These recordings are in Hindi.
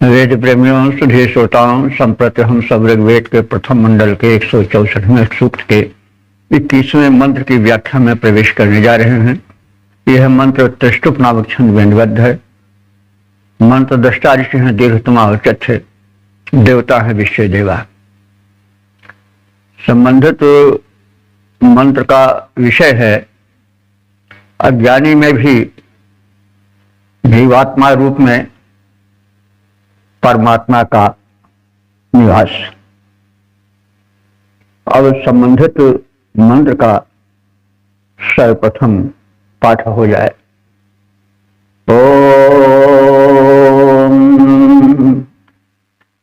वेद प्रेमियों, सुधी श्रोताओं, संप्रति हम सब ऋग्वेद के प्रथम मंडल के 164वें सूक्त के 21वें मंत्र की व्याख्या में प्रवेश करने जा रहे हैं। यह मंत्र त्रिष्टुप नामक छंद में निबद्ध है। मंत्र दृष्टा ऋषि हैं दीर्घतमा और चथे, देवता है विश्व देवा। संबंधित मंत्र का विषय है अज्ञानी में भी जीवात्मा रूप में परमात्मा का निवास। अब संबंधित मंत्र का सर्वप्रथम पाठ हो जाए। ओम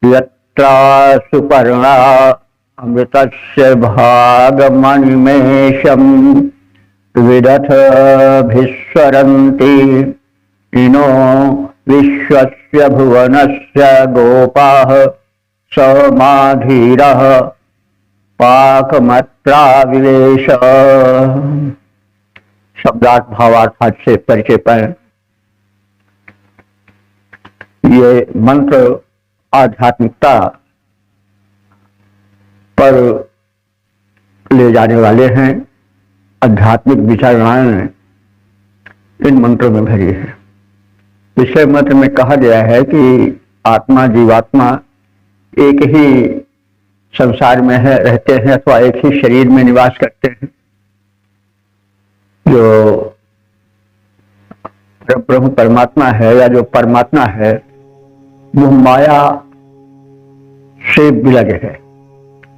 यत्रा सुपर्णा अमृतस्य भागमणिमेषं विदथभिस्वरन्ति इनो विश्वस्य भुवनस्य गोपाः समाधीरः पाकमत्राविवेश। शब्दार्थ भावार्थ से परिचय पर ये मंत्र आध्यात्मिकता पर ले जाने वाले हैं। आध्यात्मिक विचारणाएं इन मंत्रों में भरी है। पिछले मंत्र में कहा गया है कि आत्मा जीवात्मा एक ही संसार में है, रहते हैं अथवा एक ही शरीर में निवास करते हैं। जो ब्रह्म परमात्मा है या जो परमात्मा है वो माया से विलग है,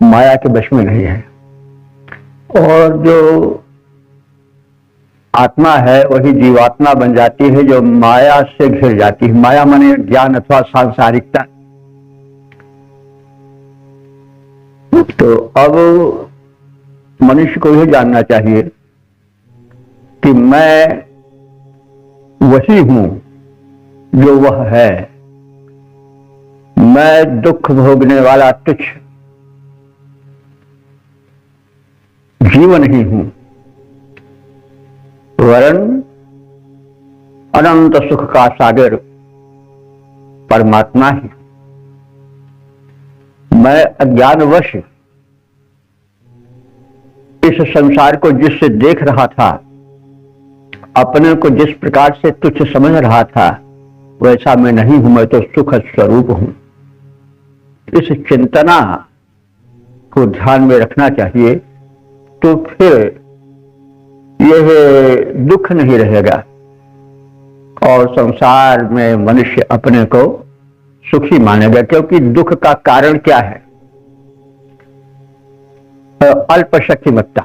माया के वश में नहीं है। और जो आत्मा है वही जीवात्मा बन जाती है जो माया से घिर जाती है। माया माने ज्ञान अथवा सांसारिकता। तो अब मनुष्य को यह जानना चाहिए कि मैं वही हूं जो वह है। मैं दुख भोगने वाला तुच्छ जीव नहीं हूं, वरन अनंत सुख का सागर परमात्मा ही। मैं अज्ञानवश इस संसार को जिससे देख रहा था, अपने को जिस प्रकार से तुच्छ समझ रहा था, वैसा मैं नहीं हूं। मैं तो सुख स्वरूप हूं। इस चिंतना को ध्यान में रखना चाहिए, तो फिर यह दुख नहीं रहेगा और संसार में मनुष्य अपने को सुखी मानेगा। क्योंकि दुख का कारण क्या है? अल्प शक्तिमत्ता।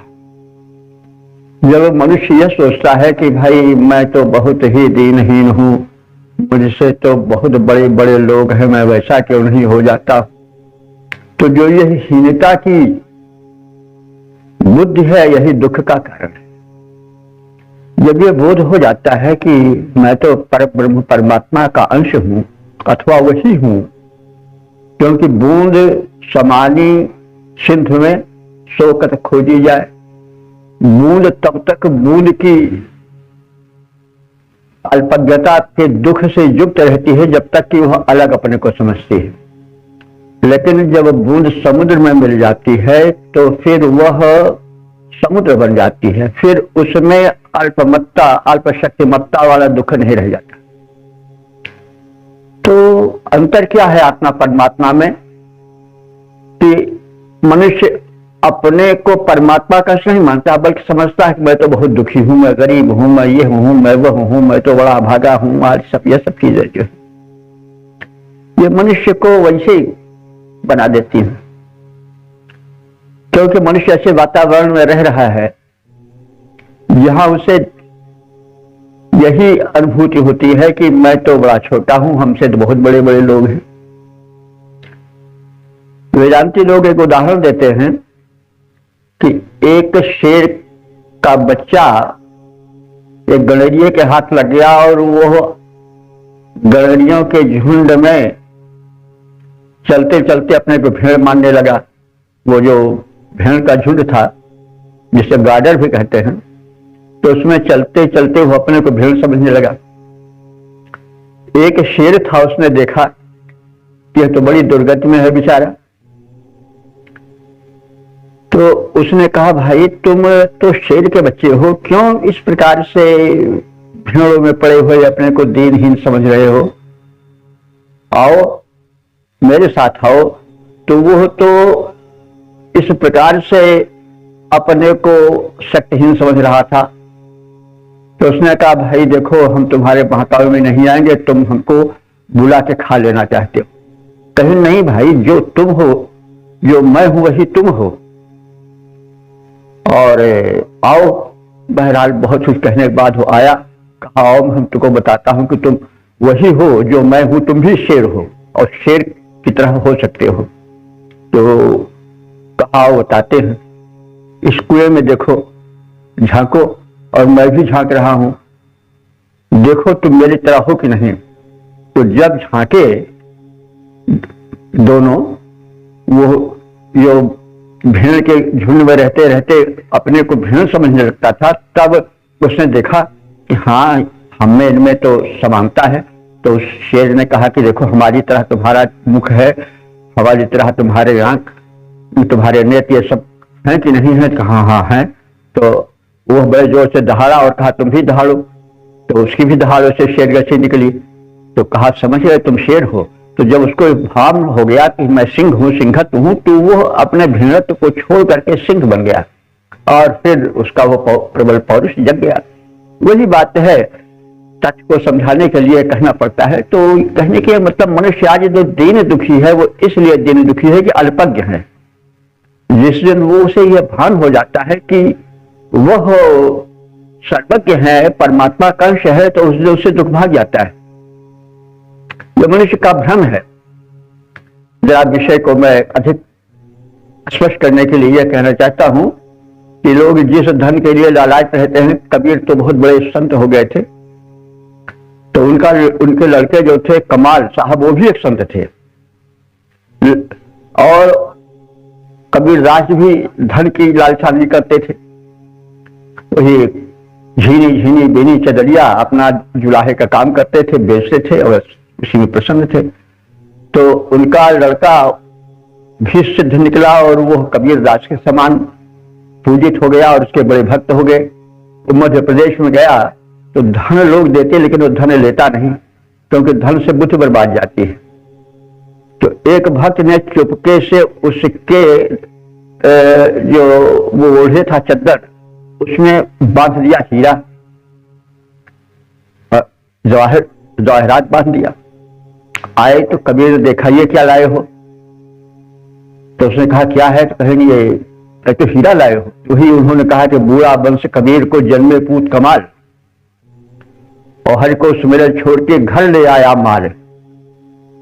जब मनुष्य यह सोचता है कि भाई मैं तो बहुत ही दीनहीन हूं, मुझसे तो बहुत बड़े बड़े लोग हैं, मैं वैसा क्यों नहीं हो जाता, तो जो यह हीनता की बुद्धि है यही दुख का कारण है। जब ये बोध हो जाता है कि मैं तो परब्रह्म परमात्मा का अंश हूं अथवा वही हूं, क्योंकि बूंद समानी सिंधु में शोकत खोजी जाए। बूंद तब तक बूंद की अल्पज्ञता के दुख से युक्त रहती है जब तक कि वह अलग अपने को समझती है। लेकिन जब बूंद समुद्र में मिल जाती है तो फिर वह समुद्र बन जाती है। फिर उसमें अल्पमत्ता, अल्प शक्तिमत्ता वाला दुख नहीं रह जाता। तो अंतर क्या है आत्मा परमात्मा में? कि मनुष्य अपने को परमात्मा का नहीं मानता, बल्कि समझता है कि मैं तो बहुत दुखी हूं, मैं गरीब हूं, मैं ये हूं, मैं वह हूं, मैं तो बड़ा भागा हूं। आज ये सब चीजें जो है ये मनुष्य को वैसे ही बना देती है। क्योंकि मनुष्य ऐसे वातावरण में रह रहा है जहां उसे यही अनुभूति होती है कि मैं तो बड़ा छोटा हूं, हमसे तो बहुत बड़े बड़े लोग हैं। वेदांती लोग एक उदाहरण देते हैं कि एक शेर का बच्चा एक गणेरिये के हाथ लग गया और वो गणेरियों के झुंड में चलते चलते अपने को भेड़ मारने लगा। वो जो भेड़ का झुंड था जिसे गार्डर भी कहते हैं, तो उसमें चलते चलते वो अपने को भेड़ समझने लगा। एक शेर था, उसने देखा कि यह तो बड़ी दुर्गति में है बेचारा, तो उसने कहा भाई तुम तो शेर के बच्चे हो, क्यों इस प्रकार से भेड़ों में पड़े हुए अपने को दीनहीन समझ रहे हो, आओ मेरे साथ आओ। तो वो तो इस प्रकार से अपने को शक्तिहीन समझ रहा था। तो उसने कहा भाई देखो हम तुम्हारे बहकावे में नहीं आएंगे, तुम हमको बुला के खा लेना चाहते हो। कहीं नहीं भाई, जो तुम हो, जो मैं हूं वही तुम हो, और आओ। बहरहाल बहुत कुछ कहने के बाद वो आया, कहा आओ हम तुमको बताता हूं कि तुम वही हो जो मैं हूं, तुम भी शेर हो और शेर की तरह हो सकते हो। तो कहा बताते हैं, इस कुएं में देखो, झांको, और मैं भी झांक रहा हूं, देखो तुम मेरी तरह हो कि नहीं। तो जब झांके दोनों, वो जो भेड़ के झुंड में रहते रहते अपने को भेड़ समझने लगता था, तब उसने देखा कि हाँ हम में इनमें तो समानता है। तो उस शेर ने कहा कि देखो हमारी तरह तुम्हारा मुख है, हमारी तरह तुम्हारे आंख, तुम्हारे नेत्र, ये सब है कि नहीं है? कहा हाँ है। तो वो बड़े जोर से दहाड़ा और कहा तुम भी दहाड़ो। तो उसकी भी दहाड़ों से शेर गसी निकली। तो कहा समझ रहे तुम शेर हो। तो जब उसको भाव हो गया कि मैं सिंह हूं, सिंहत हूं, तो वो अपने भिन्नत्व को छोड़ करके सिंह बन गया और फिर उसका वो प्रबल पौरुष जग गया। वही बात है, तथ्य को समझाने के लिए कहना पड़ता है। तो कहने के मतलब मनुष्य आज जो दीन दुखी है वो इसलिए दीन दुखी है कि अल्पज्ञ है। जिस दिन वो उसे यह भान हो जाता है कि वह सर्वज्ञ है, परमात्मा का अंश है, तो उस दिन उससे दुख भाग जाता है। यह मनुष्य का भ्रम है। जरा विषय को मैं अधिक स्पष्ट करने के लिए यह कहना चाहता हूं कि लोग जिस धन के लिए लालायित रहते हैं, कबीर तो बहुत बड़े संत हो गए थे, तो उनके लड़के जो थे कमाल साहब, वो भी एक संत थे, और कबीर दास भी धन की लालसा नहीं करते थे। वही झीनी झीनी बेनी चदरिया अपना जुलाहे का काम करते थे, बेचते थे और उसी में प्रसन्न थे। तो उनका लड़का भी सिद्ध निकला और वो कबीर दास के समान पूजित हो गया और उसके बड़े भक्त हो गए। वो मध्य प्रदेश में गया तो धन लोग देते, लेकिन वो धन लेता नहीं, क्योंकि धन से बुद्धि बर्बाद जाती है। तो एक भक्त ने चुपके से उसके जो वो ओढ़े था चद्दर, उसमें बांध दिया हीरा, जवाहरात बांध दिया। आए तो कबीर ने देखा ये क्या लाए हो, तो उसने कहा क्या है? तो कहेंगे ये तो हीरा लाए हो। वही उन्होंने कहा कि बूढ़ा वंश कबीर को जन्मे पूत कमाल, और हर को सुमिरन छोड़ के घर ले आया माल।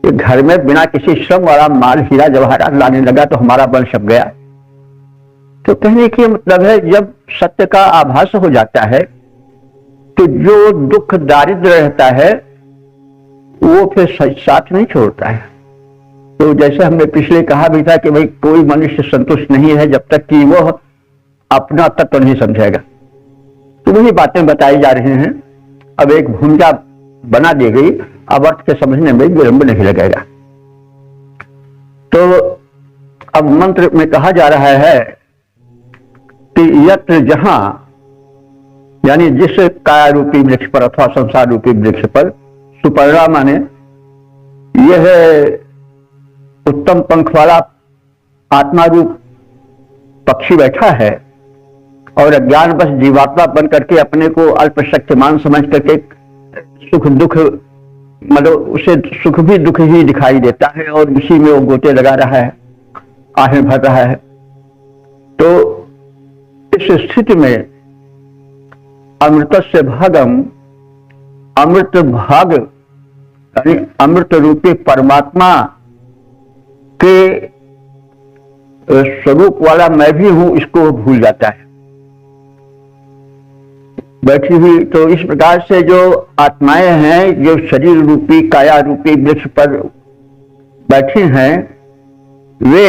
घर में बिना किसी श्रम वाला माल हीरा जवाहरात लाने लगा तो हमारा वंश छप गया। तो कहने की मतलब है, जब सत्य का आभास हो जाता है तो जो दुख दारिद्र रहता है वो फिर साथ नहीं छोड़ता है। तो जैसे हमने पिछले कहा भी था कि भाई कोई मनुष्य संतुष्ट नहीं है जब तक कि वह अपना तत्व नहीं समझेगा। तो वही बातें बताई जा रही हैं। अब एक भूमिका बना दी गई, अब अर्थ के समझने में विलंब नहीं लगेगा। तो अब मंत्र में कहा जा रहा है कि यत्र जहां, यानी जिस काया रूपी वृक्ष पर अथवा संसार रूपी वृक्ष पर, सुपर्णा माने यह उत्तम पंख वाला आत्मा रूप पक्षी बैठा है और अज्ञान बस जीवात्मा बन करके अपने को अल्प शक्तिमान समझ करके सुख दुख, मतलब उसे सुख भी दुख ही दिखाई देता है और उसी में वो गोते लगा रहा है, आहें भर रहा है। तो इस स्थिति में अमृतस्य भागम, अमृत भाग यानी अमृत रूपी परमात्मा के स्वरूप वाला मैं भी हूं, इसको भूल जाता है बैठी हुई। तो इस प्रकार से जो आत्माएं हैं, जो शरीर रूपी काया रूपी वृक्ष पर बैठी हैं, वे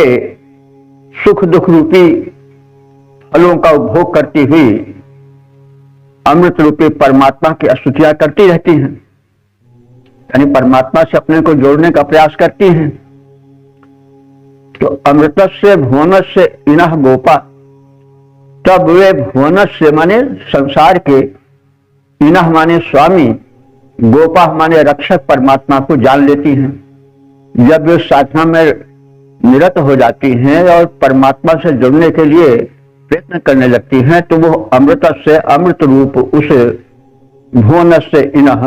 सुख दुख रूपी फलों का उपभोग करती हुई अमृत रूपी परमात्मा की स्तुतियां करती रहती हैं, यानी परमात्मा से अपने को जोड़ने का प्रयास करती हैं। तो अमृतस्य भुवनस्य इनः गोपा, तब वे भुवनस्य माने संसार के, इनः माने स्वामी, गोपा माने रक्षक परमात्मा को जान लेती हैं। जब वे साधना में निरत हो जाती हैं और परमात्मा से जुड़ने के लिए प्रयत्न करने लगती हैं, तो वो अमृत से अमृत रूप उस भुवन से इनः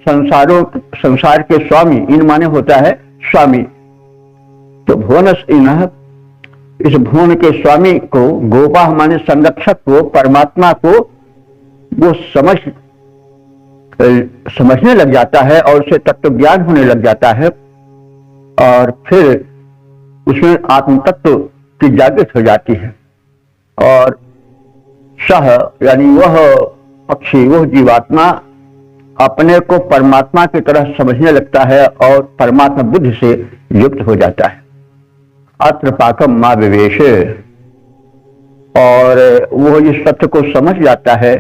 संसार के स्वामी, इन माने होता है स्वामी, तो भुवन से इनः इस भुवन के स्वामी को, गोपा माने संरक्षक को, परमात्मा को वो समझने लग जाता है और उसे तत्व ज्ञान होने लग जाता है, और फिर उसमें आत्म तत्व की जागृत हो जाती है। और सह यानी वह पक्षी, वह जीवात्मा अपने को परमात्मा की तरह समझने लगता है और परमात्मा बुद्धि से युक्त हो जाता है। अत्र पाकम मां विवेश, और वह इस सत्य को समझ जाता है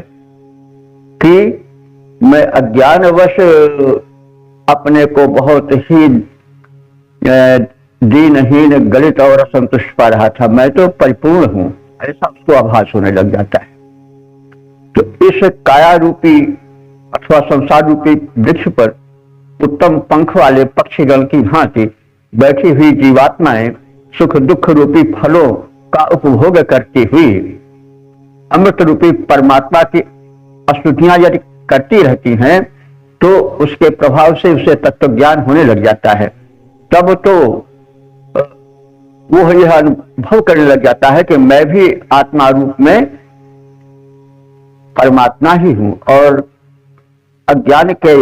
कि मैं अज्ञानवश अपने को बहुत ही दीनहीन, गलित और असंतुष्ट पा रहा था, मैं तो परिपूर्ण हूं, ऐसा उसको आभास होने लग जाता है। तो इस काया रूपी अथवा संसार रूपी वृक्ष पर उत्तम पंख वाले पक्षीगण की भांति बैठी हुई जीवात्माएं सुख दुख रूपी फलों का उपभोग करती हुई अमृत रूपी परमात्मा की स्तुतियां यदि करती रहती हैं, तो उसके प्रभाव से उसे तत्व ज्ञान होने लग जाता है। तब तो वो यह अनुभव करने लग जाता है कि मैं भी आत्मा रूप में परमात्मा ही हूं, और अज्ञान के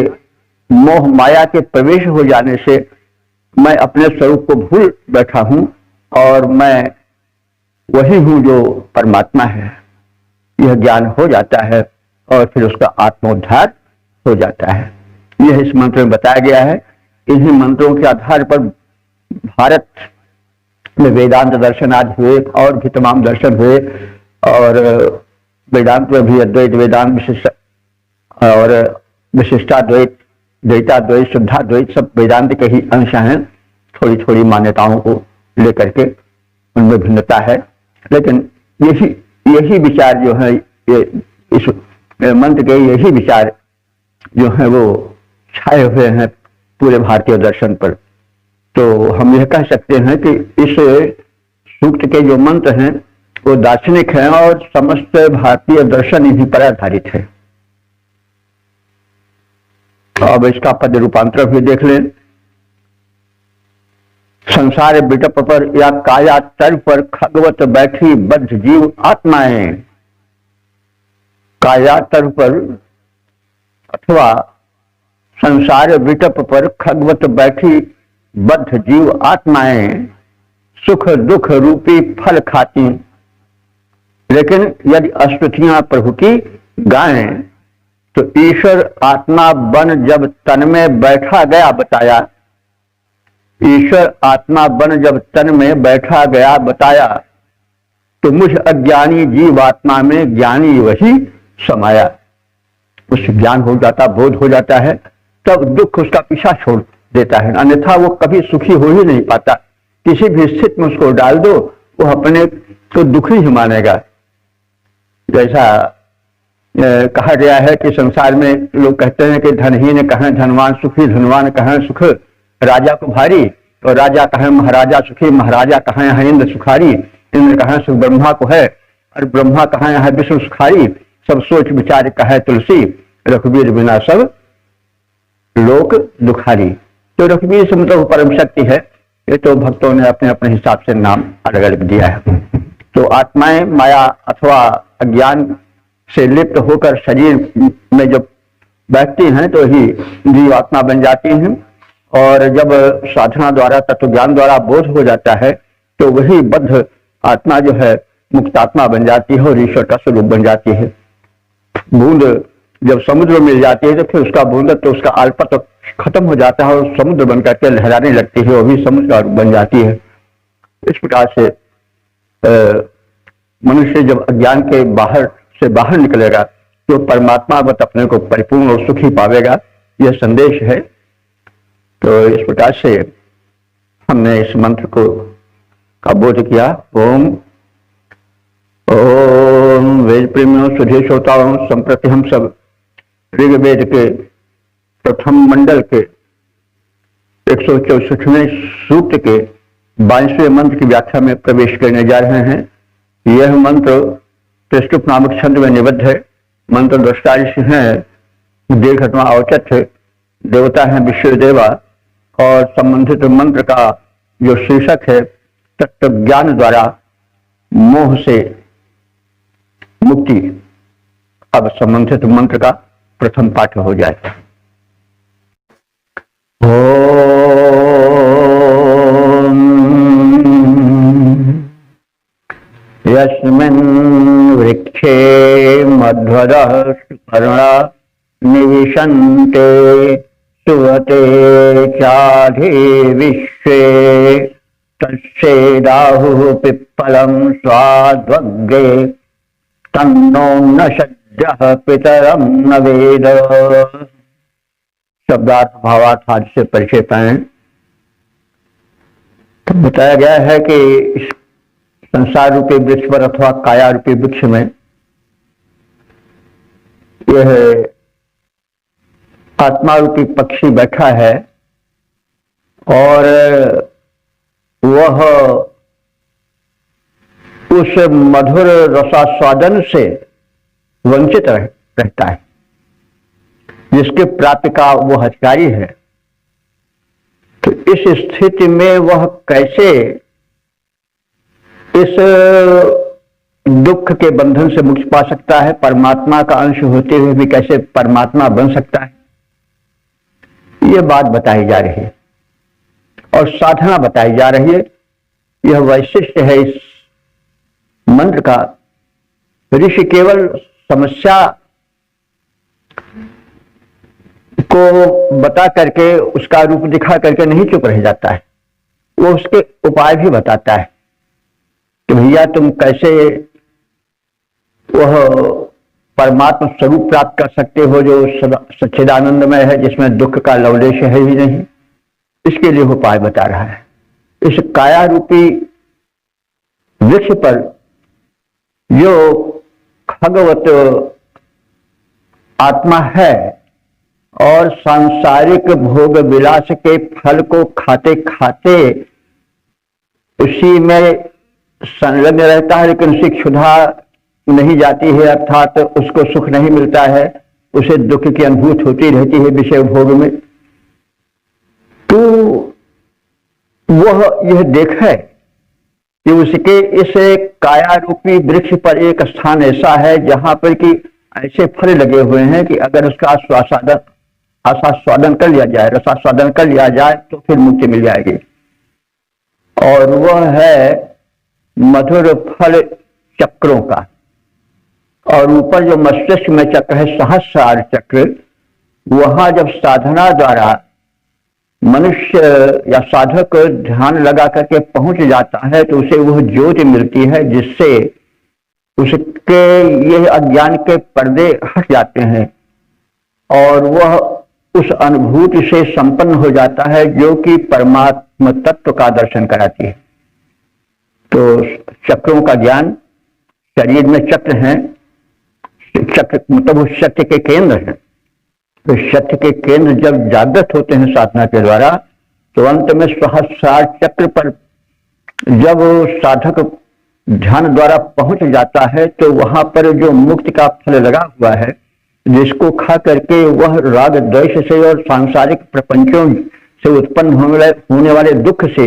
मोह माया के प्रवेश हो जाने से मैं अपने स्वरूप को भूल बैठा हूं और मैं वही हूं जो परमात्मा है। यह ज्ञान हो जाता है और फिर उसका आत्मोद्धार हो जाता है। यह इस मंत्र में बताया गया है। इन्हीं मंत्रों के आधार पर भारत में वेदांत दर्शन आज हुए और भी तमाम दर्शन हुए, और वेदांत में भी अद्वैत वेदांत विशिष्ट और विशिष्टाद्वैत, द्वैताद्वैत, शुद्धाद्वैत सब वेदांत के ही अंश हैं। थोड़ी थोड़ी मान्यताओं को लेकर के उनमें भिन्नता है, लेकिन यही विचार जो है, ये इस मंत्र के यही विचार जो है वो छाए हुए हैं पूरे भारतीय दर्शन पर। तो हम यह कह सकते हैं कि इस सूक्त के जो मंत्र हैं वो दार्शनिक हैं और समस्त भारतीय दर्शन इन्हीं पर आधारित है। अब इसका पद रूपांतर भी देख लें। संसार बिटप पर या काया तर पर खगवत बैठी बद्ध जीव आत्माएं, काया तर पर अथवा संसार बिटप पर खगवत बैठी बद्ध जीव आत्माएं सुख दुख रूपी फल खाती, लेकिन यदि स्तुतियां प्रभु की गाएं तो ईश्वर आत्मा बन जब तन में बैठा गया बताया, ईश्वर आत्मा बन जब तन में बैठा गया बताया, तो मुझ अज्ञानी जीवात्मा में ज्ञानी वही समाया। उस ज्ञान हो जाता, बोध हो जाता है, तब दुख उसका पीछा छोड़ देता है, अन्यथा वो कभी सुखी हो ही नहीं पाता। किसी भी स्थिति में उसको डाल दो, वो अपने को दुखी ही मानेगा। जैसा कहा गया है कि संसार में लोग कहते हैं कि धनहीन कहें धनवान सुखी, धनवान कहें सुख राजा को भारी, और राजा कहें महाराजा सुखी, महाराजा कहें है इंद्र सुखारी, इंद्र कहें सुख ब्रह्मा को है, और ब्रह्मा कहें है विष्णु सुखारी, सब सोच विचार कहे तुलसी, रघुवीर बिना सब लोक दुखारी। तो रघुवीर से मतलब परम शक्ति है। ये तो भक्तों ने अपने अपने हिसाब से नाम अलग अलग दिया है। तो आत्माएं माया अथवा अज्ञान से लिप्त होकर शरीर में जब बैठती हैं तो ही जीवात्मा बन जाती हैं, और जब साधना द्वारा तत्व ज्ञान द्वारा बोध हो जाता है तो वही बद्ध आत्मा जो है मुक्तात्मा बन जाती है और ईश्वर का स्वरूप बन जाती है। बूंद जब समुद्र मिल जाती है तो फिर उसका बूंद तो उसका अल्पत तो खत्म हो जाता है और समुद्र बन करके लहराने लगती है, वो भी समुद्र का रूप बन जाती है। इस प्रकार से मनुष्य जब अज्ञान के बाहर से बाहर निकलेगा तो परमात्मा बत अपने को परिपूर्ण और सुखी पावेगा, यह संदेश है। तो इस प्रकार से हमने इस मंत्र को का बोध किया। ओम ओम वेद प्रेमियों, सुधे श्रोताओं, संप्रति हम सब ऋग्वेद के प्रथम मंडल के 164वें सूक्त के 22वें मंत्र की व्याख्या में प्रवेश करने जा रहे हैं। यह मंत्र त्रिष्टुप नामक छंद में निबद्ध है। मंत्र दृष्टा ऋषि हैं दीर्घत्मा औचत देवता हैं विश्वदेवा, और संबंधित मंत्र का जो शीर्षक है तत्व ज्ञान द्वारा मोह से मुक्ति। अब संबंधित मंत्र का प्रथम पाठ हो जाए। यस्मिन् वृक्षे मध्वरः सुपर्णा निविशन्ते सुवते चाधे विश्वे तस्येदाहुः पिप्पलं स्वाध्वग्गे तन्नो न सद्यः पितरं न वेद। शब्दार्थ भावार्थ आदि से परिचय पाएं। तो बताया गया है कि इस संसार रूपी वृक्ष पर अथवा काया रूपी वृक्ष में यह आत्मा रूपी पक्षी बैठा है और वह उस मधुर रसास्वादन से वंचित रहता है जिसके प्राप्ति का वो हथियारी है। तो इस स्थिति में वह कैसे इस दुख के बंधन से मुक्ति पा सकता है, परमात्मा का अंश होते हुए भी कैसे परमात्मा बन सकता है, यह बात बताई जा रही है और साधना बताई जा रही है। यह वैशिष्ट है इस मंत्र का। ऋषि केवल समस्या को बता करके उसका रूप दिखा करके नहीं चुप रह जाता है, वो उसके उपाय भी बताता है कि भैया तुम कैसे वह परमात्मा स्वरूप प्राप्त कर सकते हो जो सच्चिदानंदमय है, जिसमें दुख का लवलेश है ही नहीं। इसके लिए उपाय बता रहा है। इस काया रूपी वृक्ष पर जो खगवत आत्मा है और सांसारिक भोग विलास के फल को खाते खाते उसी में संलग्न रहता है, लेकिन उसी क्षुधा नहीं जाती है, अर्थात उसको सुख नहीं मिलता है, उसे दुख की अनुभूति होती रहती है विषय भोग में। तो वह यह देखे कि उसके इस काया रूपी वृक्ष पर एक स्थान ऐसा है जहां पर कि ऐसे फल लगे हुए हैं कि अगर उसका आस्वादन कर लिया जाए, रसास्वादन कर लिया जाए तो फिर मुक्ति मिल जाएगी। और वह है मधुर फल चक्रों का, और ऊपर जो मस्तिष्क में चक्र है सहस्रार चक्र, वहां जब साधना द्वारा मनुष्य या साधक ध्यान लगा करके पहुंच जाता है तो उसे वह ज्योति मिलती है जिससे उसके यह अज्ञान के पर्दे हट जाते हैं और वह उस अनुभूति से संपन्न हो जाता है जो कि परमात्मा तत्व का दर्शन कराती है। तो चक्रों का ज्ञान, शरीर में चक्र हैं, चक्र मतलब उस शक्ति के केंद्र हैं। तो शक्ति के केंद्र जब जागृत होते हैं साधना के द्वारा तो अंत में सहस्रार चक्र पर जब साधक ध्यान द्वारा पहुंच जाता है तो वहां पर जो मुक्ति का फल लगा हुआ है, जिसको खा करके वह राग द्वेष से और सांसारिक प्रपंचों से उत्पन्न होने वाले दुख से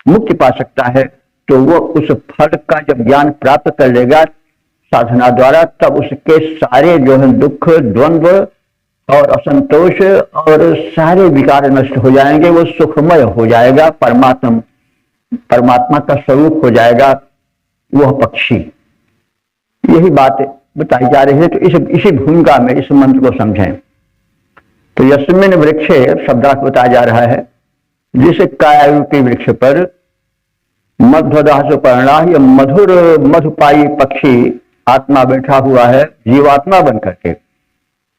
मुक्ति पा सकता है, तो वह उस फल का जब ज्ञान प्राप्त कर लेगा साधना द्वारा, तब उसके सारे जो है दुख, द्वंद्व और असंतोष और सारे विकार नष्ट हो जाएंगे। वो सुखमय हो जाएगा, परमात्मा का स्वरूप हो जाएगा वह पक्षी। यही बात बताई जा रही है। तो इसी भूमिका में इस मंत्र को समझें। तो यस्मिन् वृक्षे शब्दार्थ बताया जा रहा है, जिस कायारूपी वृक्ष पर मध्वदाह सुपर्णा, यह मधुर मधुपाई पक्षी आत्मा बैठा हुआ है जीवात्मा बन करके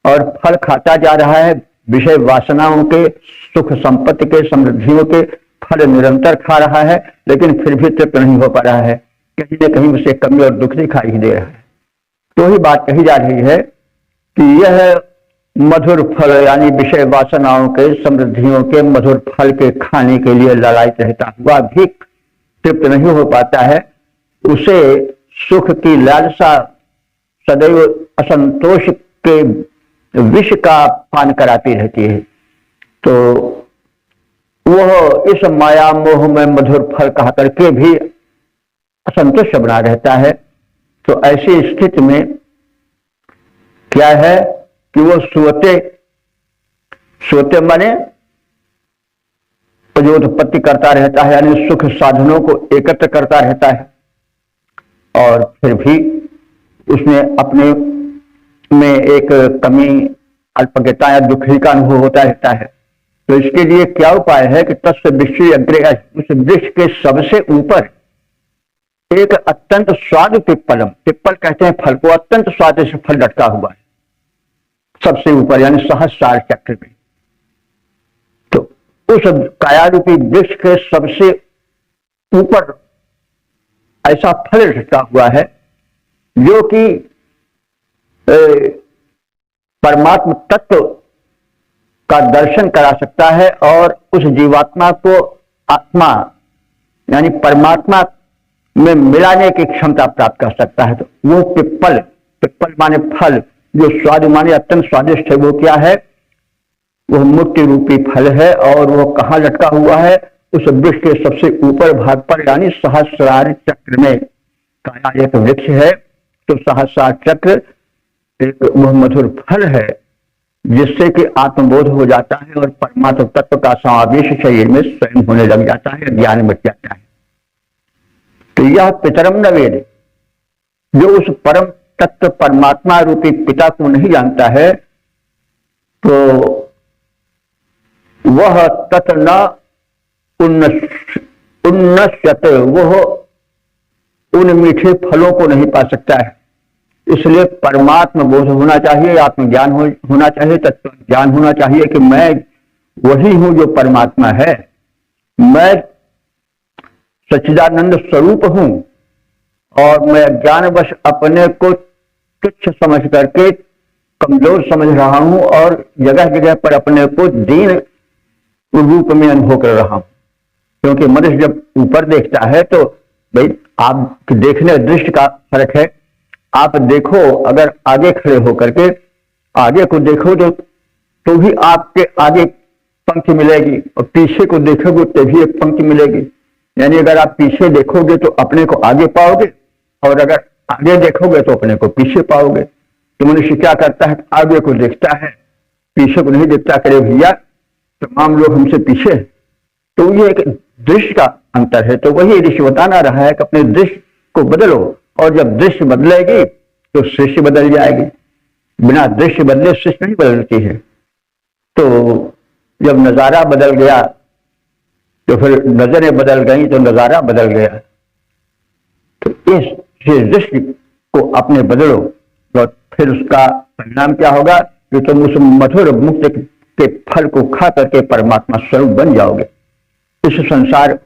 और फल खाता जा रहा है, विषय वासनाओं के, सुख संपत्ति के, समृद्धियों के फल निरंतर खा रहा है, लेकिन फिर भी तृप्त नहीं हो पा रहा है, कहीं न कहीं उसे कमी और दुख दिखाई दे रहा है। तो ही बात कही जा रही है कि यह मधुर फल यानी विषय वासनाओं के, समृद्धियों के मधुर फल के खाने के लिए ललायित रहता हुआ भी तृप्त नहीं हो पाता है, उसे सुख की लालसा सदैव असंतोष के विष का पान कराती रहती है। तो वह इस माया मोह में मधुर फल कहा करके भी असंतुष्ट बना रहता है। तो ऐसी स्थिति में क्या है कि वो सोते माने जो उत्पत्ति करता रहता है, यानी सुख साधनों को एकत्र करता रहता है और फिर भी उसमें अपने में एक कमी, अल्पज्ञता या दुखी का अनुभव होता रहता है। तो इसके लिए क्या उपाय है कि तस्य वृक्षि अग्रे, उस वृक्ष के सबसे ऊपर एक अत्यंत स्वाद पिप्पलम, पिप्पल कहते हैं फल को, अत्यंत स्वादिष्ट फल लटका हुआ है सबसे ऊपर यानी सहस्रार चक्र में। तो उस कायारूपी वृक्ष के सबसे ऊपर ऐसा फल लटका हुआ है जो कि परमात्म तत्व का दर्शन करा सकता है और उस जीवात्मा को आत्मा यानी परमात्मा में मिलाने की क्षमता प्राप्त कर सकता है। तो वो पिप्पल माने फल, जो स्वाद माने अत्यंत स्वादिष्ट है, वो क्या है? वह मुक्ति रूपी फल है। और वो कहाँ लटका हुआ है? उस वृक्ष के सबसे ऊपर भाग पर यानी सहस्रार चक्र में। काया एक वृक्ष है तो सहस्रार चक्र एक वह मधुर फल है जिससे कि आत्मबोध हो जाता है और परमात्म तत्व का समावेश शरीर में स्वयं होने लग जाता है, ज्ञान मिट जाता है। तो यह पितरम न वेद, जो उस परम तत्व परमात्मा रूपी पिता को नहीं जानता है तो वह तत् न उन्नश्यते, वह उन मीठे फलों को नहीं पा सकता है। इसलिए परमात्म बोध होना चाहिए, आत्मज्ञान होना चाहिए, तत्व ज्ञान होना चाहिए कि मैं वही हूं जो परमात्मा है, मैं सच्चिदानंद स्वरूप हूं और मैं ज्ञानवश अपने को तुच्छ समझ करके कमजोर समझ रहा हूं और जगह जगह पर अपने को दीन रूप में अनुभव कर रहा हूं। क्योंकि मनुष्य जब ऊपर देखता है तो भाई आप देखने दृष्टि का फर्क है। आप देखो, अगर आगे खड़े होकर के आगे को देखो तो भी आपके आगे पंक्ति मिलेगी और पीछे को देखोगे तो भी एक पंक्ति मिलेगी। यानी अगर आप पीछे देखोगे तो अपने को आगे पाओगे और अगर आगे देखोगे तो अपने को पीछे पाओगे। तो मनुष्य क्या करता है? आगे को देखता है, पीछे को नहीं देखता। करे भैया तमाम लोग हमसे पीछे, तो ये एक दृश्य का अंतर है। तो वही ऋषि बताना रहा है कि अपने दृश्य को बदलो और जब दृश्य बदलेगी तो सृष्टि बदल जाएगी। बिना दृश्य बदले सृष्टि नहीं बदलती है। तो जब नजारा बदल गया तो फिर नजरें बदल गई तो नजारा बदल गया। तो इस दृष्टि को अपने बदलो तो फिर उसका परिणाम क्या होगा कि तुम उस मधुर मुक्त के फल को खा करके परमात्मा स्वरूप बन जाओगे। इस संसार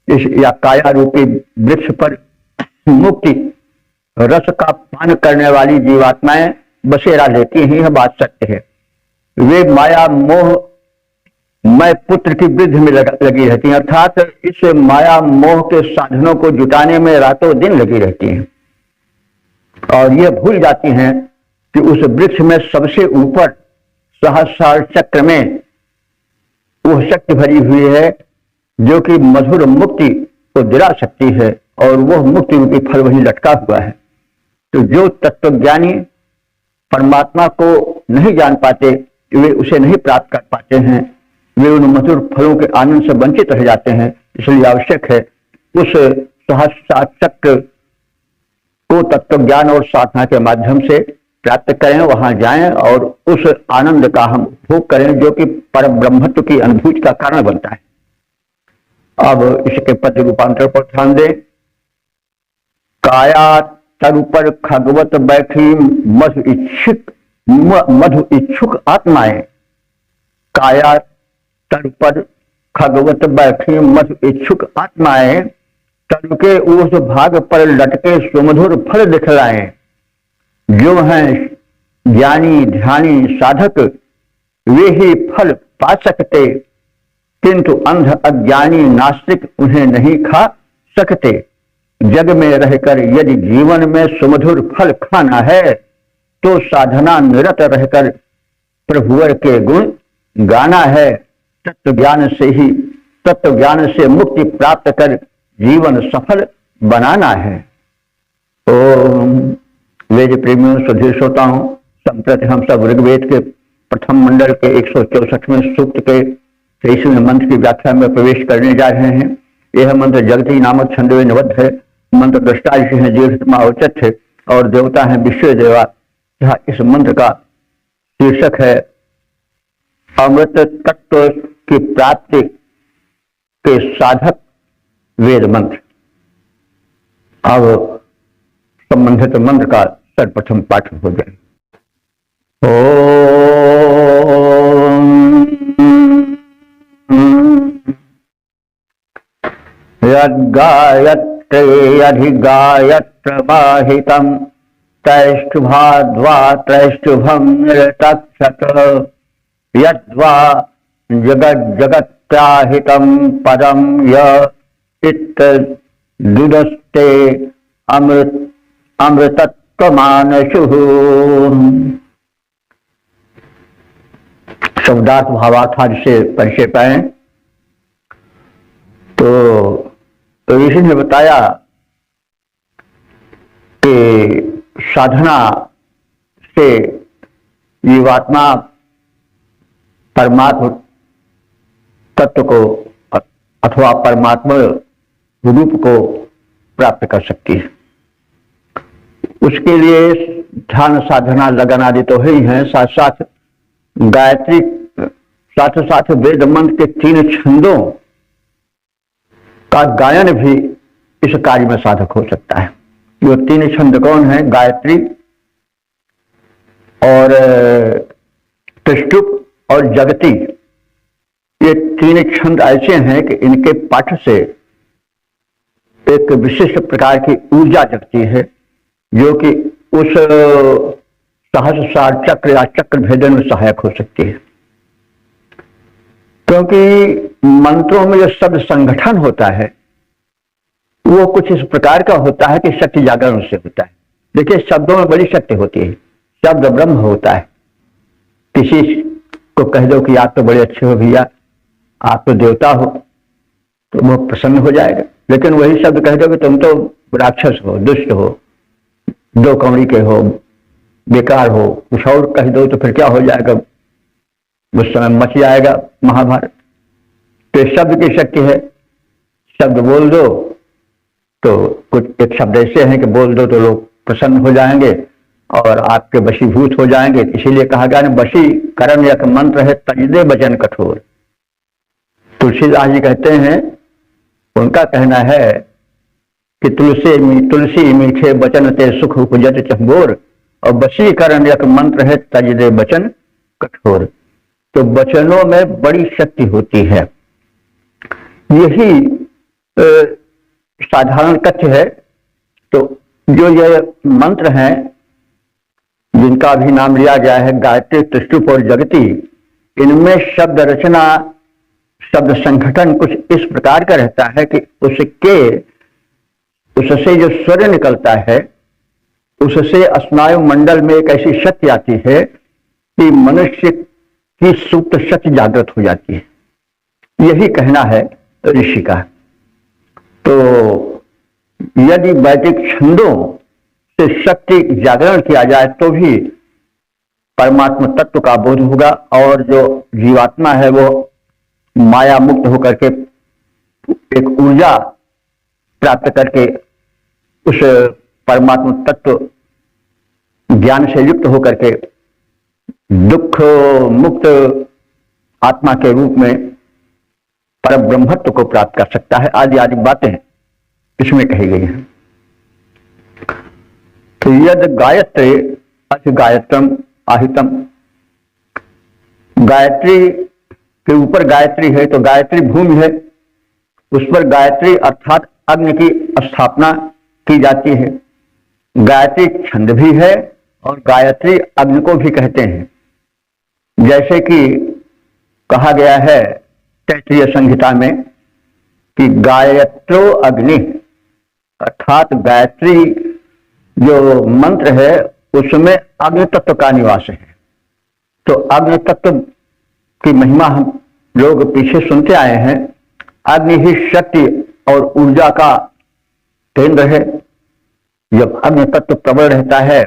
इस या काया रूपी वृक्ष पर मुक्ति रस का पान करने वाली जीवात्माएं बसेरा लेती हैं, यह बात सत्य है। वे माया मोह मैं पुत्र की वृद्धि में लगी रहती हैं, अर्थात इस माया मोह के साधनों को जुटाने में रातों दिन लगी रहती हैं और ये भूल जाती हैं कि उस वृक्ष में सबसे ऊपर सहस्रार चक्र में वह शक्ति भरी हुई है जो कि मधुर मुक्ति को दिला सकती है और वह मुक्ति रूपी फल वही लटका हुआ है। तो जो तत्वज्ञानी परमात्मा को नहीं जान पाते, वे उसे नहीं प्राप्त कर पाते हैं, वे उन मधुर फलों के आनंद से वंचित रह जाते हैं। इसलिए आवश्यक है उस सहस्रार चक्र को तत्वज्ञान और साधना के माध्यम से प्राप्त करें, वहां जाएं और उस आनंद का हम उपभोग करें जो कि परम ब्रह्मत्व की अनुभूति का कारण बनता है। अब इसके पद रूपांतर पर ध्यान दें। काया तरुपर खगवत बैठी मधु इच्छुक आत्माएं। काया तरुपर खगवत बैठी मधु इच्छुक आत्माएं, तनु के ऊर्ध भाग पर लटके सुमधुर फल दिखलाएं। जो हैं ज्ञानी ध्यानी साधक वे ही फल पा सकते, किंतु अंध अज्ञानी नास्तिक उन्हें नहीं खा सकते। जग में रहकर यदि जीवन में सुमधुर फल खाना है तो साधना निरत रहकर प्रभुवर के गुण गाना है। तत्व ज्ञान से मुक्ति प्राप्त कर जीवन सफल बनाना है। ओम वेद प्रेमियों सुधीर श्रोताओं, संप्रति हम सब ऋग्वेद के प्रथम मंडल के 164वें सूक्त के 23वें मंत्र की व्याख्या में प्रवेश करने जा रहे हैं। यह मंत्र जगती नामक छंद में निबद्ध है। मंत्र दृष्टा ऋषि है जीवमा औचत है और देवता है विश्व देवा। इस मंत्र का शीर्षक है अमृत तत्व की प्राप्ति के साधक वेद मंत्र। अब संबंधित मंत्र का सर्वप्रथम पाठ हो जाए। यद्गायत्रे अधिगायत्र बाहितं तैष्ठुभाद्वा त्रैष्ठुभं निरतक्षत। यद्वा जगज्जगत्याहितं पदं यद्दुदस्ते अमृतत्वमानशुः। शब्दार्थ भावार्थ से परिचय पाए तो ऋषि ने बताया कि साधना से जीवात्मा परमात्मा तत्व को अथवा परमात्मा रूप को प्राप्त कर सकती है। उसके लिए ध्यान साधना लगन आदि तो है ही है, साथ साथ गायत्री, साथ साथ वेद मंत्र के 3 छंदों का गायन भी इस कार्य में साधक हो सकता है। ये 3 छंद कौन है? गायत्री और त्रिष्टुप और जगती। ये 3 छंद ऐसे हैं कि इनके पाठ से एक विशिष्ट प्रकार की ऊर्जा जगती है, जो कि उस सहस्रार चक्र या चक्र भेदन में सहायक हो सकती है। क्योंकि मंत्रों में जो शब्द संगठन होता है वो कुछ इस प्रकार का होता है कि शक्ति जागरण से होता है। देखिए, शब्दों में बड़ी शक्ति होती है। शब्द ब्रह्म होता है। किसी को कह दो कि आप तो बड़े अच्छे हो भैया, आप तो देवता हो, तो वो प्रसन्न हो जाएगा। लेकिन वही शब्द कह दो कि तुम तो राक्षस हो, दुष्ट हो, 2 कौड़ी के हो, बेकार हो, कुछ और कह दो तो फिर क्या हो जाएगा? उस समय मच जाएगा महाभारत। तो शब्द की शक्ति है। शब्द बोल दो तो कुछ एक शब्द ऐसे हैं कि बोल दो तो लोग प्रसन्न हो जाएंगे और आपके वशीभूत हो जाएंगे। इसीलिए कहा गया ना, वशीकरण एक मंत्र है, तजदे वचन कठोर। तुलसीदास जी कहते हैं, उनका कहना है कि तुलसी मीठे वचन ते सुख उपजत चंबोर, और वशीकरण एक मंत्र है, तजदे वचन कठोर। तो वचनों में बड़ी शक्ति होती है। यही साधारण तथ्य है। तो जो ये मंत्र हैं जिनका भी नाम लिया गया है, गायत्री, त्रिष्टुप और जगती, इनमें शब्द रचना, शब्द संगठन कुछ इस प्रकार का रहता है कि उससे जो स्वर निकलता है, उससे स्नायु मंडल में एक ऐसी शक्ति आती है कि मनुष्य की सुप्त शक्ति जागृत हो जाती है। यही कहना है ऋषि का। तो यदि वैदिक छंदों से शक्ति जागरण किया जाए तो भी परमात्मा तत्व का बोध होगा, और जो जीवात्मा है वो माया मुक्त होकर के एक ऊर्जा प्राप्त करके उस परमात्मा तत्व ज्ञान से युक्त होकर के दुख मुक्त आत्मा के रूप में परम ब्रह्मत्व को प्राप्त कर सकता है। आदि आदि बातें इसमें कही गई हैं। तो यद गायत्री अथ गायत्रम आहितम, गायत्री के ऊपर गायत्री है तो गायत्री भूमि है, उस पर गायत्री अर्थात अग्नि की स्थापना की जाती है। गायत्री छंद भी है और गायत्री अग्नि को भी कहते हैं, जैसे कि कहा गया है तैत्तिरीय संहिता में कि गायत्रो अग्नि, अर्थात गायत्री जो मंत्र है उसमें अग्नि तत्व का निवास है। तो अग्नि तत्व की महिमा हम लोग पीछे सुनते आए हैं। अग्नि ही शक्ति और ऊर्जा का केंद्र है। जब अग्नि तत्व प्रबल रहता है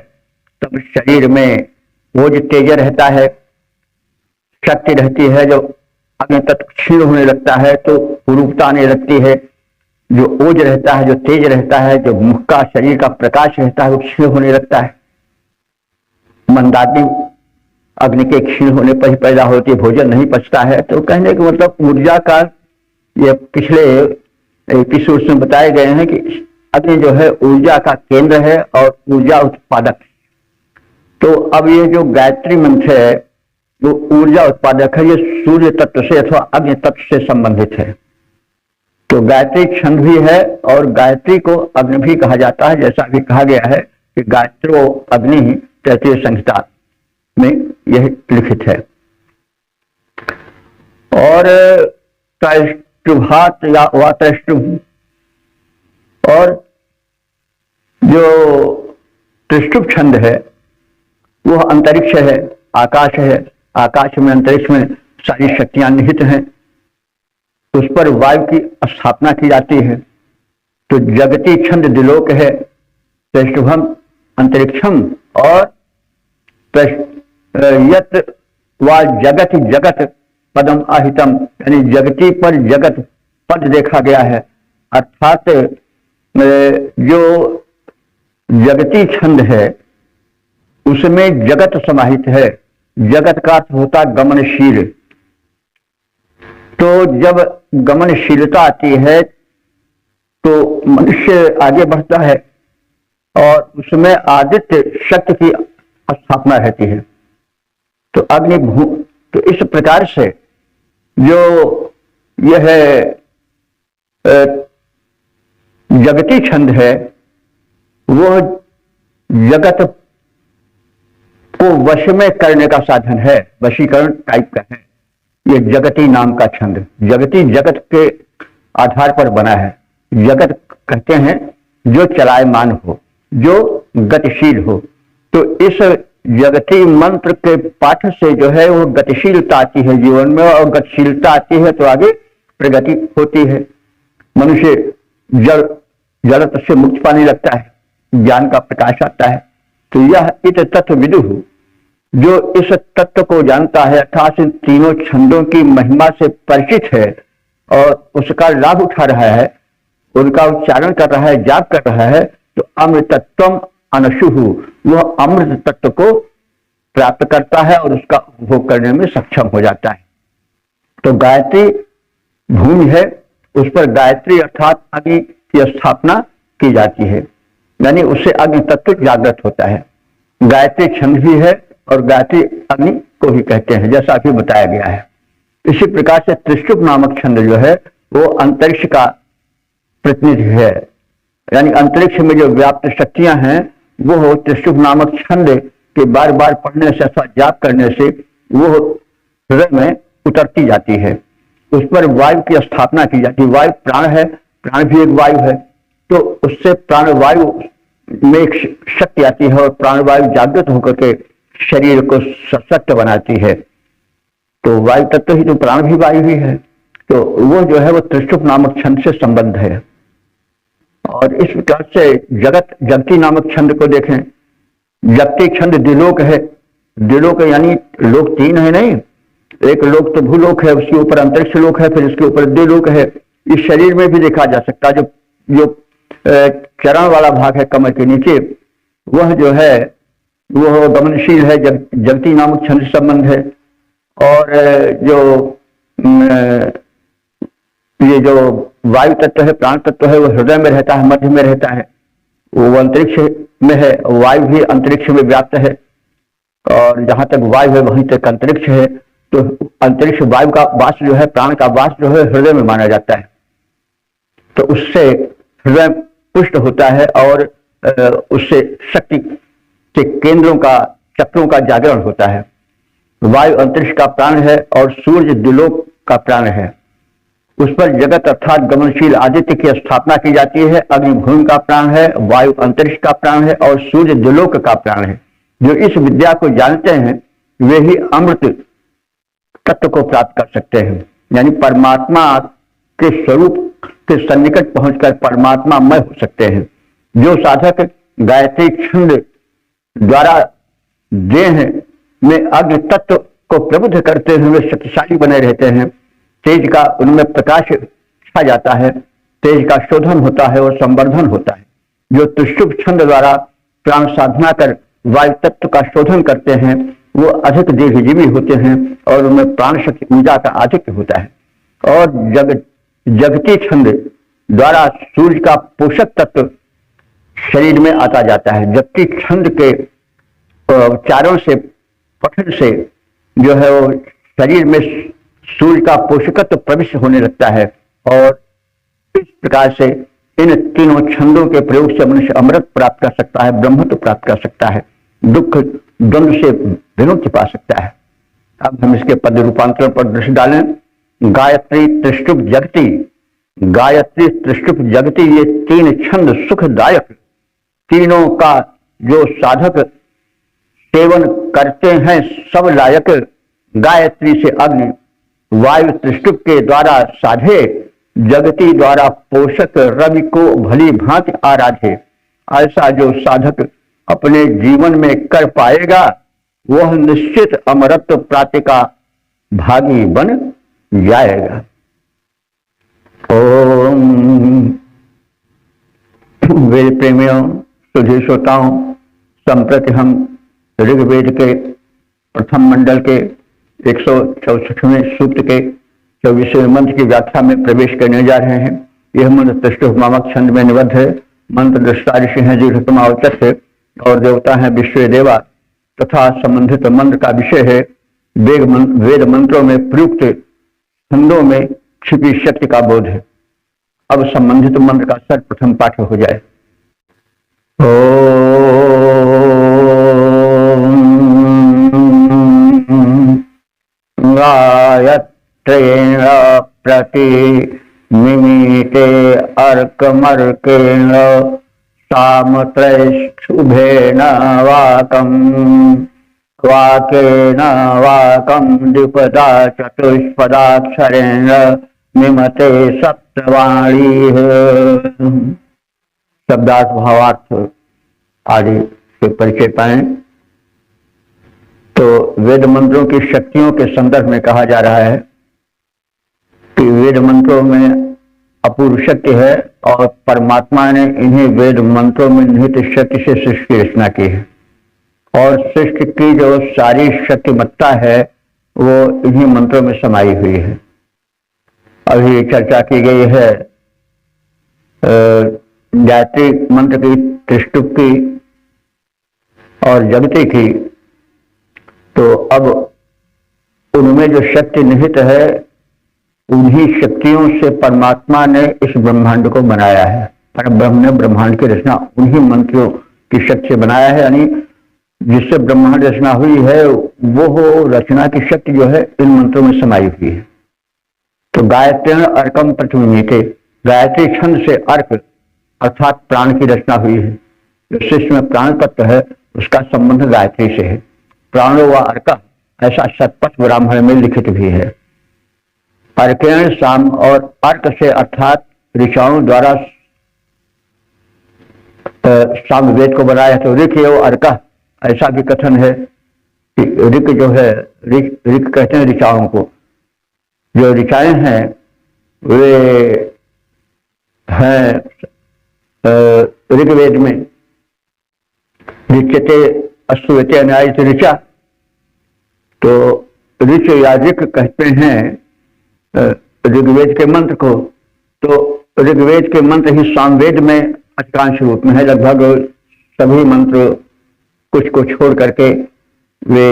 तब शरीर में ओज तेज रहता है, शक्ति रहती है। जब अग्नि तत्व क्षीण होने लगता है तो कुरूपता आने लगती है। जो ओज रहता है, जो तेज रहता है, जो मुख का शरीर का प्रकाश रहता है वो क्षीण होने लगता है। मंदाग्नि अग्नि के क्षीण होने पर ही पैदा होती है, भोजन नहीं पचता है। तो कहने का मतलब ऊर्जा का, ये पिछले एपिसोड में बताए गए हैं कि अग्नि जो है ऊर्जा का केंद्र है और ऊर्जा उत्पादक। तो अब ये जो गायत्री मंत्र है वो ऊर्जा उत्पादक है, ये सूर्य तत्व से अथवा अग्नि तत्व से संबंधित है। तो गायत्री छंद भी है और गायत्री को अग्नि भी कहा जाता है, जैसा भी कहा गया है कि गायत्रो अग्नि ही तैत्तिरीय संहिता में यह लिखित है। और त्रैष्टुभात या वात्रष्टु, और जो त्रिष्टुभ छंद है वह अंतरिक्ष है, आकाश है। आकाश में, अंतरिक्ष में सारी शक्तियां निहित हैं। उस पर वायु की स्थापना की जाती है। तो जगती छंद द्विलोक है, त्रिष्टुभम अंतरिक्षम, और यत वा जगत जगत पदम आहितम, यानी जगती पर जगत पद देखा गया है। अर्थात जो जगती छंद है उसमें जगत समाहित है। जगत का अर्थ होता गमनशील। तो जब गमनशीलता आती है तो मनुष्य आगे बढ़ता है और उसमें आदित्य शक्ति की स्थापना रहती है। तो अग्नि तो इस प्रकार से जो यह जगती छंद है वह जगत को वश में करने का साधन है, वशीकरण टाइप का है। ये जगती नाम का छंद, जगती जगत के आधार पर बना है। जगत कहते हैं जो चलायमान हो, जो गतिशील हो। तो इस जगती मंत्र के पाठ से जो है वो गतिशीलता आती है जीवन में, और गतिशीलता आती है तो आगे प्रगति होती है। मनुष्य जड़त से मुक्ति पाने लगता है, ज्ञान का प्रकाश आता है। तो यह इत तत्व विदुः, जो इस तत्व को जानता है अर्थात इन तीनों छंदों की महिमा से परिचित है और उसका लाभ उठा रहा है, उनका उच्चारण कर रहा है, जाप कर रहा है, तो अमृतत्वम अनशुः, वह अमृत तत्व को प्राप्त करता है और उसका उपभोग करने में सक्षम हो जाता है। तो गायत्री भूमि है, उस पर गायत्री अर्थात अग्नि की स्थापना की जाती है, यानी उससे अग्नि तत्व जागृत होता है। गायत्री छंद भी है और गायत्री अग्नि को भी कहते हैं, जैसा अभी बताया गया है। इसी प्रकार से त्रिष्टुभ नामक छंद जो है वो अंतरिक्ष का प्रतिनिधि है, यानी अंतरिक्ष में जो व्याप्त शक्तियां हैं वो त्रिष्टुभ नामक छंद के बार बार पढ़ने से अथवा जाप करने से वो हृदय में उतरती जाती है। उस पर वायु की स्थापना की जाती है। वायु प्राण है, प्राण भी एक वायु है, तो उससे प्राणवायु में एक शक्ति आती है और प्राणवायु जागृत होकर के शरीर को सशक्त बनाती है। तो वायु तत्व ही तो प्राण भी वायु ही है। तो वो जो है वो त्रिष्टुभ नामक छंद से संबंध है। और इस प्रकार से जगती नामक छंद को देखें। जगती छंद द्विलोक है। द्विलोक यानी लोक तीन है नहीं, एक लोक तो भूलोक है, उसके ऊपर अंतरिक्ष लोक है, फिर उसके ऊपर द्विलोक है। इस शरीर में भी देखा जा सकता है। जो चरण वाला भाग है कमर के नीचे, वह जो है वह गमनशील है, जगती नामक छंद संबंध है। और जो ये जो वायु तत्व है, प्राण तत्व है, वो हृदय में रहता है, मध्य में रहता है। वो अंतरिक्ष में है, वायु भी अंतरिक्ष में व्याप्त है, और जहां तक वायु है वहीं तक अंतरिक्ष है। तो अंतरिक्ष वायु का वास जो है, प्राण का वास जो है हृदय में माना जाता है। तो उससे हृदय पुष्ट होता है और उससे शक्ति के केंद्रों का, चक्रों का जागरण होता है। वायु अंतरिक्ष का प्राण है और सूर्य द्युलोक का प्राण है। उस पर जगत अर्थात गमनशील आदित्य की स्थापना की जाती है। अग्नि भूमि का प्राण है, वायु अंतरिक्ष का प्राण है और सूर्य द्युलोक का प्राण है। जो इस विद्या को जानते हैं वे ही अमृत तत्व को प्राप्त कर सकते हैं, यानी परमात्मा के स्वरूप के सन्निकट पहुंचकर परमात्मामय हो सकते हैं। जो साधक गायत्री छंद द्वारा देह में अग्नि तत्व को प्रबुद्ध करते हुए शक्तिशाली बने रहते हैं। तेज का उनमें प्रकाश छा जाता है, तेज का शोधन होता है और संवर्धन होता है। जो त्रिशुभ छंद द्वारा प्राण साधना कर वायु तत्व का शोधन करते हैं वो अधिक दीर्घजीवी होते हैं और उनमें प्राण शक्ति ऊर्जा का आधिक्य होता है। और जगती छंद द्वारा सूर्य का पोषक तत्व शरीर में आता जाता है। जगती छंद के उच्चारण से, पठन से जो है वो शरीर में सूर्य का पोषकत्व प्रविष्ट होने लगता है और इस प्रकार से इन तीनों छंदों के प्रयोग से मनुष्य अमृत प्राप्त कर सकता है, ब्रह्मत्व प्राप्त कर सकता है, दुख द्वंद्व से विमुक्ति पा सकता है। अब हम इसके पद रूपांतरण पर दृष्टि डालें। गायत्री त्रिशुभ जगती, गायत्री त्रिशुभ जगती, ये तीन छंद सुखदायक, तीनों का जो साधक सेवन करते हैं सब लायक। गायत्री से अग्नि, वायु त्रिशुभ के द्वारा साधे, जगती द्वारा पोषक रवि को भली भांति आराधे। ऐसा जो साधक अपने जीवन में कर पाएगा वह निश्चित अमरत्व प्राप्ति का भागी बन जाएगा। ओम वेद प्रेमियों, सुधी श्रोताओं, संप्रति हम ऋग्वेद के प्रथम मंडल के 164वें सूक्त के 24वें मंत्र की व्याख्या में प्रवेश करने जा रहे हैं। यह मंत्र त्रिशुभ नामक छंद में निबद्ध है। मंत्र दृष्टा ऋषि हैं दीर्घतमावचस्य और देवता हैं विश्व देवा तथा संबंधित मंत्र का विषय है वेद मंत्रों में प्रयुक्त छंदों में छिपी शक्ति का बोध है। अब संबंधित मंत्र का सर्वप्रथम पाठ हो जाए। गायत्रेण प्रति निमिते अर्कमर्केण सामत्रैशुभेन वाकेन वाकं द्विपदा चतुष्पदाक्षरेण निमते सप्तवाणी। शब्दार्थ भावार्थ आदि से परिचय पाएं तो वेद मंत्रों की शक्तियों के संदर्भ में कहा जा रहा है कि वेद मंत्रों में अपूर्व शक्ति है और परमात्मा ने इन्हीं वेद मंत्रों में निहित शक्ति से सृष्टि की रचना की है और सृष्टि की जो सारी शक्तिमत्ता है वो इन्हीं मंत्रों में समाई हुई है। अभी चर्चा की गई है गायत्री मंत्र की, त्रिशुभ की और जगती की। तो अब उनमें जो शक्ति निहित है उन्हीं शक्तियों से परमात्मा ने इस ब्रह्मांड को बनाया है। परब्रह्म ने ब्रह्मांड की रचना उन्हीं मंत्रों की शक्ति से बनाया है, यानी जिससे ब्रह्मांड रचना हुई है वो रचना की शक्ति जो है इन मंत्रों में समाई हुई है। तो गायत्री अर्कम प्रतिमिते, गायत्री छंद से अर्क अर्थात प्राण की रचना हुई है। जो शिष्य में प्राण तत्व है उसका संबंध गायत्री से है। प्राणो व अर्क ऐसा शतपथ ब्राह्मण में लिखित भी है। अर्केण साम, और अर्क से अर्थात ऋषाओं द्वारा सामवेद को बनाया। तो ऋक एवं अर्क ऐसा भी कथन है कि ऋक जो है, ऋक कहते हैं ऋचाओं को। जो ऋचाएं हैं वे हैं ऋग्वेद में ऋच्यते अश्वते अन्याय ऋचा। तो ऋच या ऋक कहते हैं ऋग्वेद के मंत्र को। तो ऋग्वेद के मंत्र ही सामवेद में अधिकांश रूप में है। लगभग सभी मंत्र कुछ को छोड़ करके वे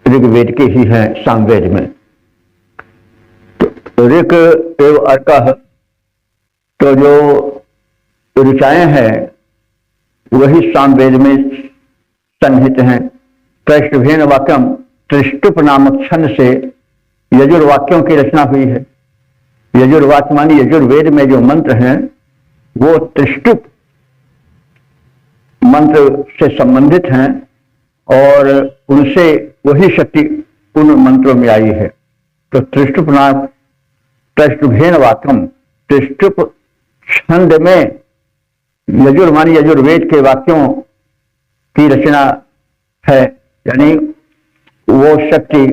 ऋग्वेद के ही हैं सामवेद में। तो ऋक एवं अर्कः, तो जो ऋचाएं हैं वही सामवेद में सन्निहित हैं। पृष्ठभेन वाक्यम, त्रिष्टुप नामक छंद से यजुर्वाक्यों की रचना हुई है। यजुर्वाक्य मानी यजुर्वेद में जो मंत्र हैं वो त्रिष्टुप मंत्र से संबंधित हैं और उनसे वही शक्ति उन मंत्रों में आई है। तो त्रिष्टुप नाम पृष्ठभेन वाक्यम, त्रिष्टुप छंद में यजुर्मानी यजुर्वेद के वाक्यों की रचना है, यानी वो शक्ति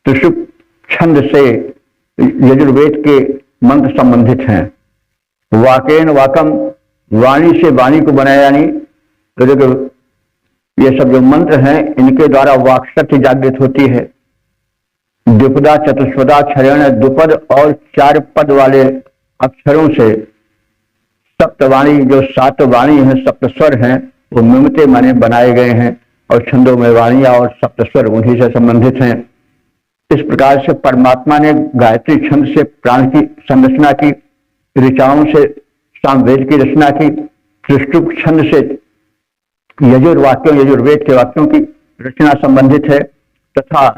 त्रिष्टुप छंद से यजुर्वेद के मंत्र संबंधित हैं। वाकेन वाकम, वाणी से वाणी को बनाया, यानी ये सब जो मंत्र हैं इनके द्वारा वाक शक्ति जागृत होती है। द्विपदा चतुष्पदा क्षरण, द्विपद और 4 पद वाले अक्षरों से सप्तवाणी, जो 7 वाणी है, सप्तस्वर हैं, वो मिमते माने बनाए गए हैं और छंदों में वाणियां और सप्तस्वर उन्हीं से संबंधित हैं। इस प्रकार से परमात्मा ने गायत्री छंद से प्राण की संरचना की, ऋचाओं से सामवेद की रचना की, त्रिष्टुप छंद से यजुर्वाक्यों यजुर्वेद के वाक्यों की रचना संबंधित है, तथा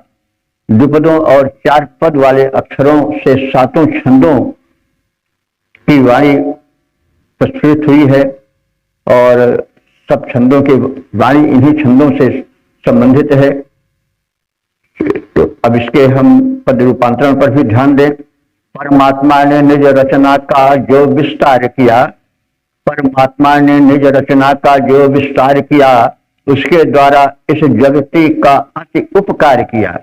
द्विपदों और 4 पद वाले अक्षरों से 7 छंदों की वाणी प्रस्फुटित हुई है और सब छंदों की वाणी इन्हीं छंदों से संबंधित है। तो अब इसके हम पद रूपांतरण पर भी ध्यान दें। परमात्मा ने निज रचना का जो विस्तार किया, परमात्मा ने निज रचना का जो विस्तार किया, उसके द्वारा इस जगती का अति उपकार किया।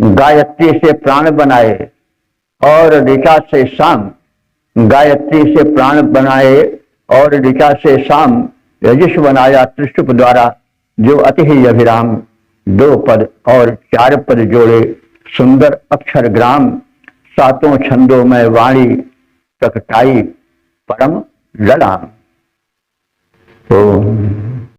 गायत्री से प्राण बनाए और ऋचा से साम, गायत्री से प्राण बनाए और ऋचा से साम यजुष बनाया त्रिष्टुप द्वारा, जो अति ही अभिराम 2 पद और 4 पद जोड़े सुंदर अक्षर ग्राम, 7 छंदों में वाणी प्रकटाई परम ललाम।